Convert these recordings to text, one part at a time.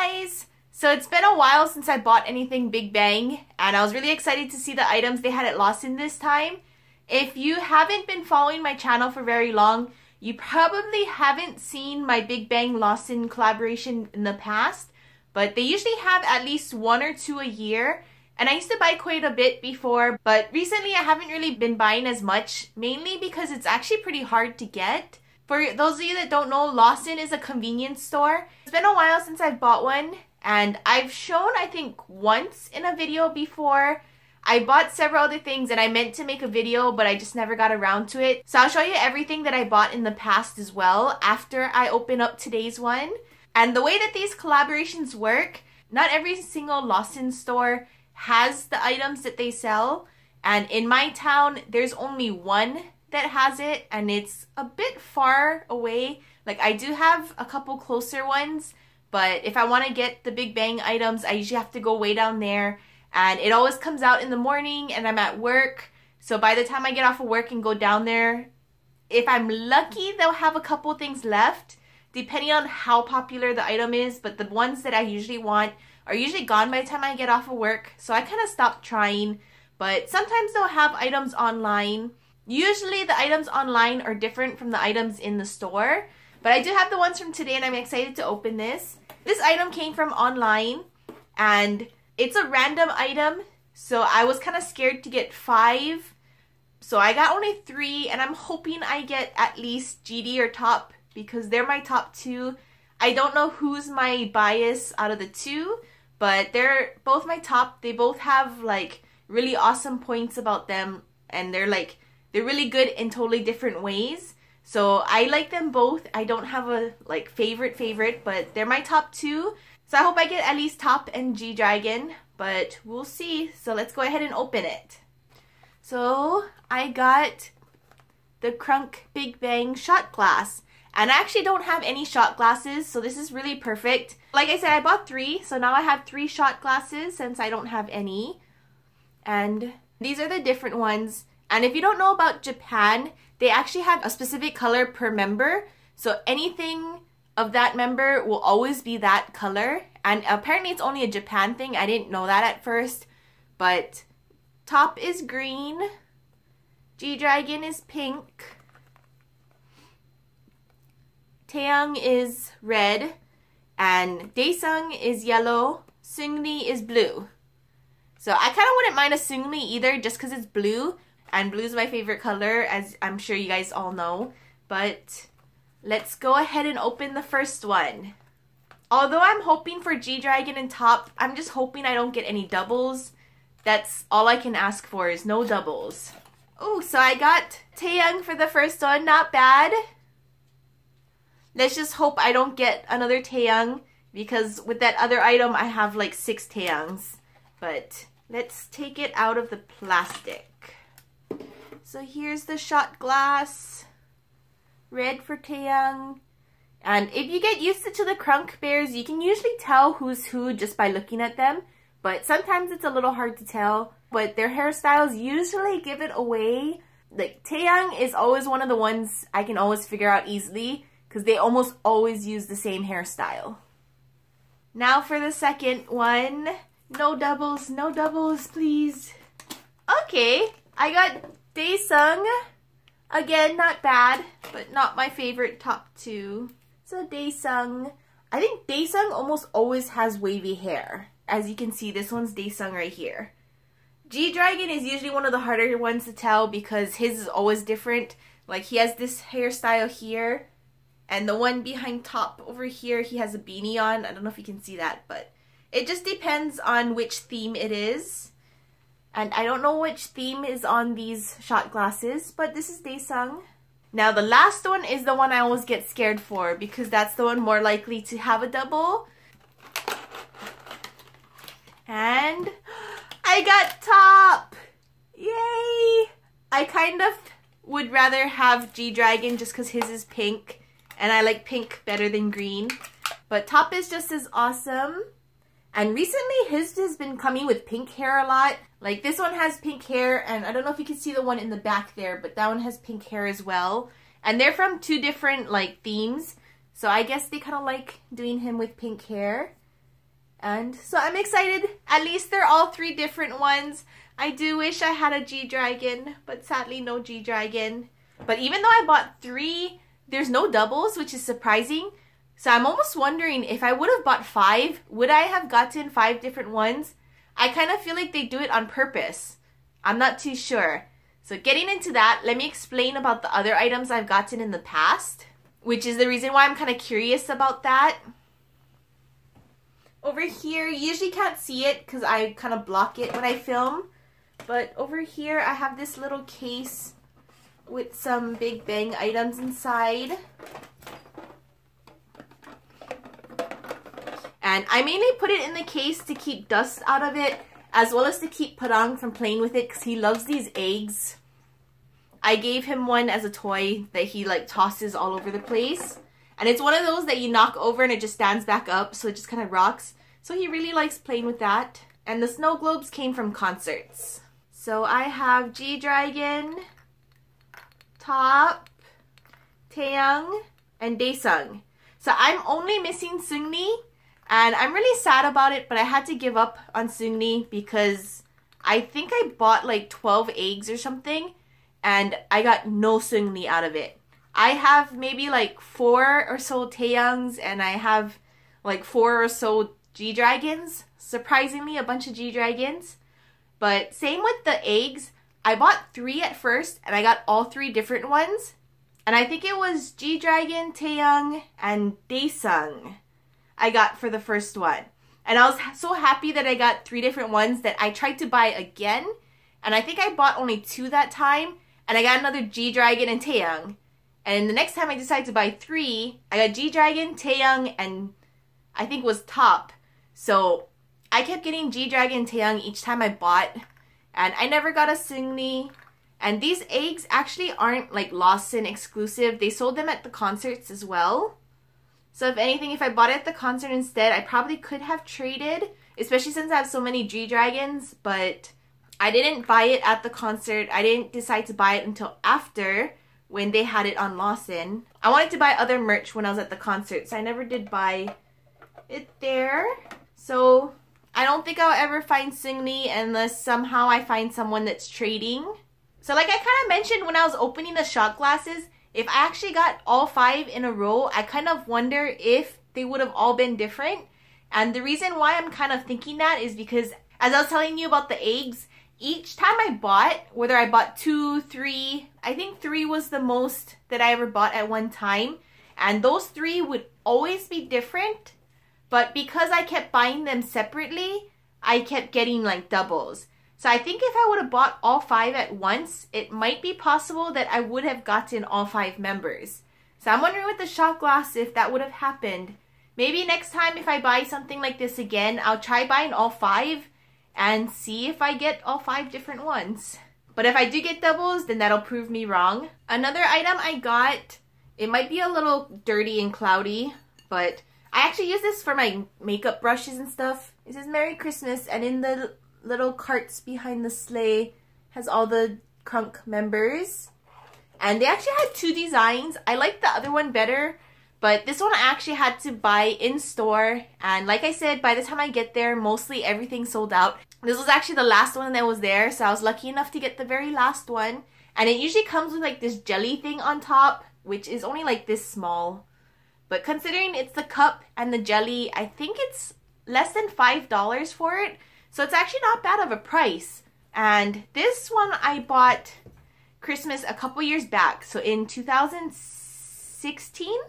guys! So it's been a while since I bought anything Big Bang, and I was really excited to see the items they had at Lawson this time. If you haven't been following my channel for very long, you probably haven't seen my Big Bang Lawson collaboration in the past, but they usually have at least 1 or 2 a year. And I used to buy quite a bit before, but recently I haven't really been buying as much, mainly because it's actually pretty hard to get. For those of you that don't know, Lawson is a convenience store. It's been a while since I've bought one, and I've shown, I think, once in a video before. I bought several other things and I meant to make a video, but I just never got around to it. So I'll show you everything that I bought in the past as well after I open up today's one. And the way that these collaborations work, not every single Lawson store has the items that they sell. And in my town, there's only one that has it, and it's a bit far away. Like, I do have a couple closer ones, but if I want to get the Big Bang items, I usually have to go way down there, and it always comes out in the morning and I'm at work. So by the time I get off of work and go down there, if I'm lucky, they'll have a couple things left depending on how popular the item is, but the ones that I usually want are usually gone by the time I get off of work, so I kind of stopped trying. But sometimes they'll have items online. Usually the items online are different from the items in the store, but I do have the ones from today and I'm excited to open this. This item came from online and it's a random item, so I was kind of scared to get 5. So I got only 3, and I'm hoping I get at least GD or Top because they're my top 2. I don't know who's my bias out of the 2, but they're both my top. They both have like really awesome points about them, and they're really good in totally different ways. So I like them both. I don't have a like favorite, but they're my top 2. So I hope I get at least Top and G-Dragon, but we'll see. So let's go ahead and open it. So I got the KRUNK Big Bang shot glass. And I actually don't have any shot glasses, so this is really perfect. Like I said, I bought 3, so now I have 3 shot glasses since I don't have any. And these are the different ones. And if you don't know about Japan, they actually have a specific color per member. So anything of that member will always be that color. And apparently it's only a Japan thing. I didn't know that at first. But Top is green. G-Dragon is pink. Taeyang is red. And Daesung is yellow. Seungri is blue. So I kind of wouldn't mind a Seungri either just because it's blue. And blue is my favorite color, as I'm sure you guys all know. But let's go ahead and open the first one. Although I'm hoping for G-Dragon and Top, I'm just hoping I don't get any doubles. That's all I can ask for, is no doubles. Oh, so I got Taeyang for the first one. Not bad. Let's just hope I don't get another Taeyang, because with that other item, I have like 6 Taeyangs. But let's take it out of the plastic. So here's the shot glass. Red for Taeyang. And if you get used to the KRUNK bears, you can usually tell who's who just by looking at them. But sometimes it's a little hard to tell. But their hairstyles usually give it away. Like, Taeyang is always one of the ones I can always figure out easily, because they almost always use the same hairstyle. Now for the second one. No doubles, please. Okay, I got Daesung. Again, not bad, but not my favorite top 2. So Daesung. I think Daesung almost always has wavy hair. As you can see, this one's Daesung right here. G-Dragon is usually one of the harder ones to tell because his is always different. Like, he has this hairstyle here. And the one behind Top over here, he has a beanie on. I don't know if you can see that, but it just depends on which theme it is. And I don't know which theme is on these shot glasses, but this is Daesung. Now the last one is the one I always get scared for because that's the one more likely to have a double. And I got Top! Yay! I kind of would rather have G-Dragon just because his is pink. And I like pink better than green. But Top is just as awesome. And recently his has been coming with pink hair a lot. Like, this one has pink hair, and I don't know if you can see the one in the back there, but that one has pink hair as well. And they're from 2 different, like, themes. So I guess they kind of like doing him with pink hair. And so I'm excited. At least they're all 3 different ones. I do wish I had a G-Dragon, but sadly no G-Dragon. But even though I bought 3, there's no doubles, which is surprising. So I'm almost wondering if I would have bought 5, would I have gotten 5 different ones? I kind of feel like they do it on purpose. I'm not too sure. So getting into that, let me explain about the other items I've gotten in the past, which is the reason why I'm kind of curious about that. Over here, you usually can't see it because I kind of block it when I film. But over here, I have this little case with some Big Bang items inside. And I mainly put it in the case to keep dust out of it, as well as to keep Parang from playing with it because he loves these eggs. I gave him one as a toy that he like tosses all over the place. And it's one of those that you knock over and it just stands back up, so it just kind of rocks. So he really likes playing with that. And the snow globes came from concerts. So I have G-Dragon, Top, Taeyang, and Daesung. So I'm only missing Seungni. And I'm really sad about it, but I had to give up on Seungni because I think I bought like 12 eggs or something, and I got no Seungni out of it. I have maybe like 4 or so Taeyangs, and I have like 4 or so G-Dragons. Surprisingly, a bunch of G-Dragons. But same with the eggs. I bought 3 at first, and I got all 3 different ones. And I think it was G-Dragon, Taeyang, and Daesung I got for the first one. And I was so happy that I got 3 different ones that I tried to buy again. And I think I bought only 2 that time. And I got another G-Dragon and Taeyang. And the next time I decided to buy 3, I got G-Dragon, Taeyang, and I think was Top. So I kept getting G-Dragon and Taeyang each time I bought. And I never got a Seungni. And these eggs actually aren't like Lawson exclusive. They sold them at the concerts as well. So if anything, if I bought it at the concert instead, I probably could have traded, especially since I have so many G-Dragons, but I didn't buy it at the concert. I didn't decide to buy it until after, when they had it on Lawson. I wanted to buy other merch when I was at the concert, so I never did buy it there. So I don't think I'll ever find Seungni unless somehow I find someone that's trading. So like I kind of mentioned when I was opening the shot glasses, if I actually got all 5 in a row, I kind of wonder if they would have all been different. And the reason why I'm kind of thinking that is because, as I was telling you about the eggs, each time I bought, whether I bought 2, 3, I think 3 was the most that I ever bought at one time. And those 3 would always be different. But because I kept buying them separately, I kept getting like doubles. So I think if I would have bought all 5 at once, it might be possible that I would have gotten all 5 members. So I'm wondering with the shot glass if that would have happened. Maybe next time if I buy something like this again, I'll try buying all 5 and see if I get all 5 different ones. But if I do get doubles, then that'll prove me wrong. Another item I got, it might be a little dirty and cloudy, but I actually use this for my makeup brushes and stuff. It says Merry Christmas, and in the little carts behind the sleigh has all the KRUNK members. And they actually had 2 designs. I like the other one better, but this one I actually had to buy in store. And like I said, by the time I get there, mostly everything sold out. This was actually the last one that was there, so I was lucky enough to get the very last one. And it usually comes with like this jelly thing on top, which is only like this small. But considering it's the cup and the jelly, I think it's less than $5 for it. So it's actually not bad of a price. And this one I bought Christmas a couple years back. So in 2016.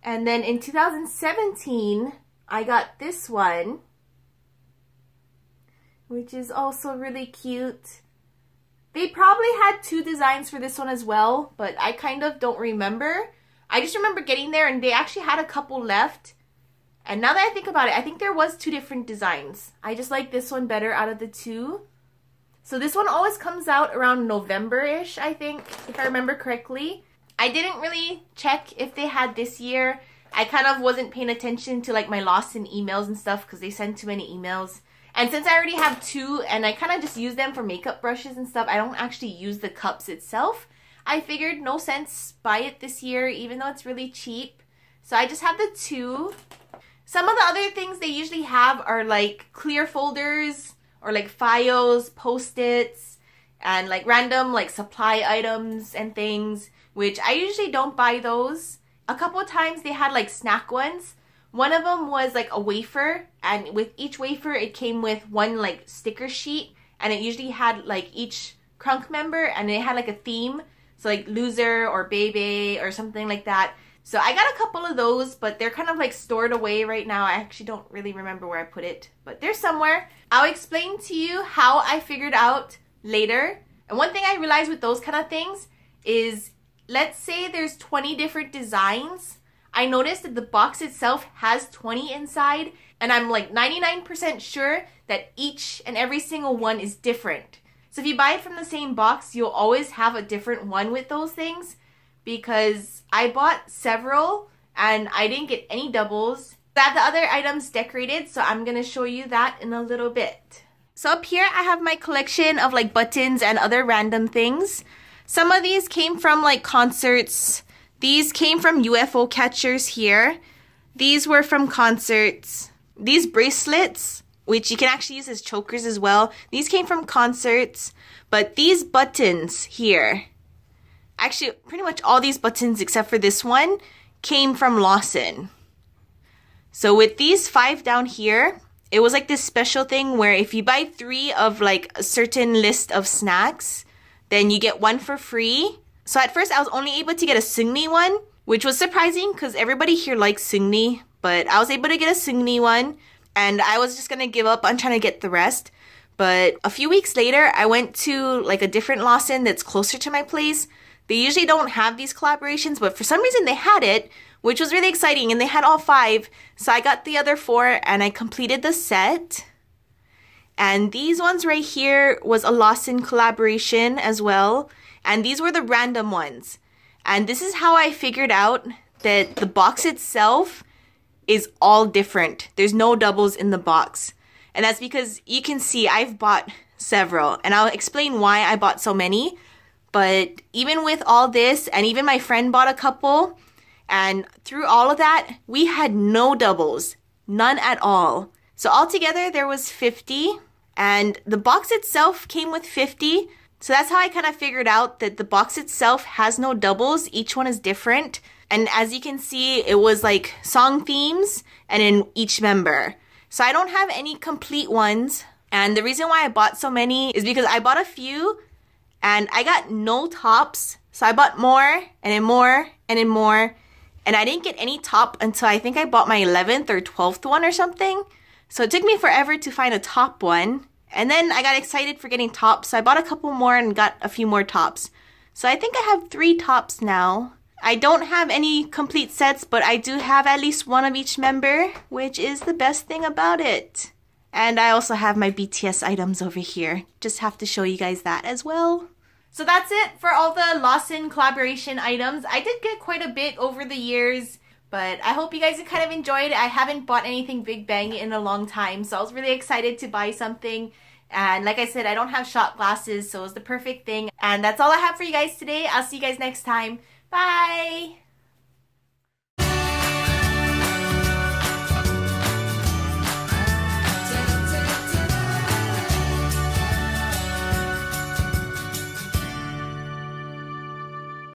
And then in 2017, I got this one, which is also really cute. They probably had 2 designs for this one as well, but I kind of don't remember. I just remember getting there and they actually had a couple left. And now that I think about it, I think there was 2 different designs. I just like this one better out of the 2. So this one always comes out around November-ish, I think, if I remember correctly. I didn't really check if they had this year. I kind of wasn't paying attention to like my Lawson emails and stuff because they send too many emails. And since I already have 2 and I kind of just use them for makeup brushes and stuff, I don't actually use the cups itself. I figured no sense buy it this year even though it's really cheap. So I just have the 2. Some of the other things they usually have are like clear folders or like files, post-its, and like random like supply items and things, which I usually don't buy those. A couple of times they had like snack ones. One of them was like a wafer, and with each wafer it came with one like sticker sheet, and it usually had like each KRUNK member, and it had like a theme, so like loser or baby or something like that. So I got a couple of those, but they're kind of like stored away right now. I actually don't really remember where I put it, but they're somewhere. I'll explain to you how I figured out later. And one thing I realized with those kind of things is, let's say there's 20 different designs. I noticed that the box itself has 20 inside, and I'm like 99% sure that each and every single one is different. So if you buy it from the same box, you'll always have a different one with those things, because I bought several and I didn't get any doubles. I have the other items decorated, so I'm going to show you that in a little bit. So up here I have my collection of like buttons and other random things. Some of these came from like concerts. These came from UFO catchers here. These were from concerts. These bracelets, which you can actually use as chokers as well, these came from concerts. But these buttons here, actually pretty much all these buttons except for this one, came from Lawson. So with these 5 down here, it was like this special thing where if you buy 3 of like a certain list of snacks, then you get 1 for free. So at first I was only able to get a Sungni one, which was surprising because everybody here likes Sungni, but I was able to get a Sungni one, and I was just gonna give up on trying to get the rest. But a few weeks later, I went to like a different Lawson that's closer to my place. They usually don't have these collaborations, but for some reason they had it, which was really exciting, and they had all 5. So I got the other 4 and I completed the set. And these ones right here was a Lawson collaboration as well. And these were the random ones. And this is how I figured out that the box itself is all different. There's no doubles in the box. And that's because you can see I've bought several. And I'll explain why I bought so many. But even with all this, and even my friend bought a couple, and through all of that, we had no doubles. None at all. So altogether, there was 50. And the box itself came with 50. So that's how I kind of figured out that the box itself has no doubles. Each one is different. And as you can see, it was like song themes and in each member. So I don't have any complete ones. And the reason why I bought so many is because I bought a few and I got no tops. So I bought more and then more and then more. And I didn't get any top until I think I bought my 11th or 12th one or something. So it took me forever to find a top one. And then I got excited for getting tops. So I bought a couple more and got a few more tops. So I think I have 3 tops now. I don't have any complete sets, but I do have at least 1 of each member, which is the best thing about it. And I also have my BTS items over here. Just have to show you guys that as well. So that's it for all the Lawson collaboration items. I did get quite a bit over the years, but I hope you guys have kind of enjoyed it. I haven't bought anything Big Bang in a long time, so I was really excited to buy something. And like I said, I don't have shot glasses, so it was the perfect thing. And that's all I have for you guys today. I'll see you guys next time. Bye!